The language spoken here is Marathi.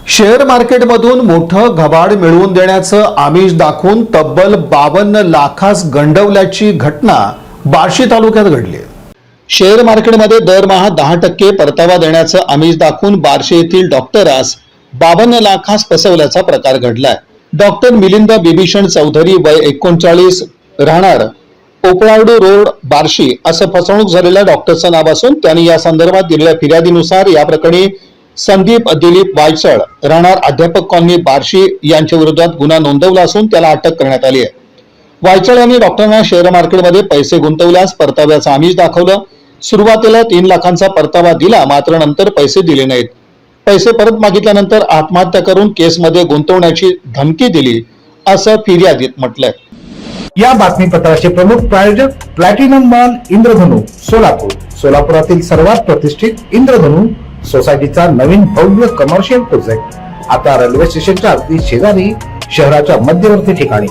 शेअर मार्केटमधून मोठं घबाड मिळवून देण्याचं आमिष दाखवून तब्बल 52 लाखास गंडवल्याची घटना बार्शी तालुक्यात घडली. शेअर मार्केटमध्ये दरमहा 10% परतावा देण्याचं आमिष दाखवून बार्शी येथील डॉक्टरास 52 लाखास फसवल्याचा प्रकार घडलाय. डॉक्टर मिलिंद बिभीषण चौधरी वय 39 राहणार पोपळावडू रोड बार्शी असं फसवणूक झालेल्या डॉक्टरचं नाव असून त्यांनी या संदर्भात दिलेल्या फिर्यादीनुसार या प्रकरणी संदीप दिलीप वायचळ राहणार अध्यापक कॉलनी बार्शी यांच्या विरोधात गुन्हा नोंदवला असून त्याला अटक करण्यात आली आहे. वायचळ यांनी डॉक्टरांना शेअर मार्केटमध्ये पैसे गुंतवल्यास परताव्याचं आमिष दाखवलं. सुरुवातीला 3 लाखांचा परतावा दिला, मात्र नंतर पैसे दिले नाहीत. पैसे परत मागितल्यानंतर आत्महत्या करून केसमध्ये गुंतवण्याची धमकी दिली असं फिर्यादीत म्हटलंय. या बातमीपत्राचे प्रमुख प्रायोजक प्लॅटिनम मॉल इंद्रधनु सोलापूर. सोलापुरातील सर्वात प्रतिष्ठित इंद्रधनु सोसायटीचा नवीन भव्य कमर्शियल प्रोजेक्ट आता रेल्वे स्टेशनच्या अगदी शेजारी शहराच्या मध्यवर्ती ठिकाणी.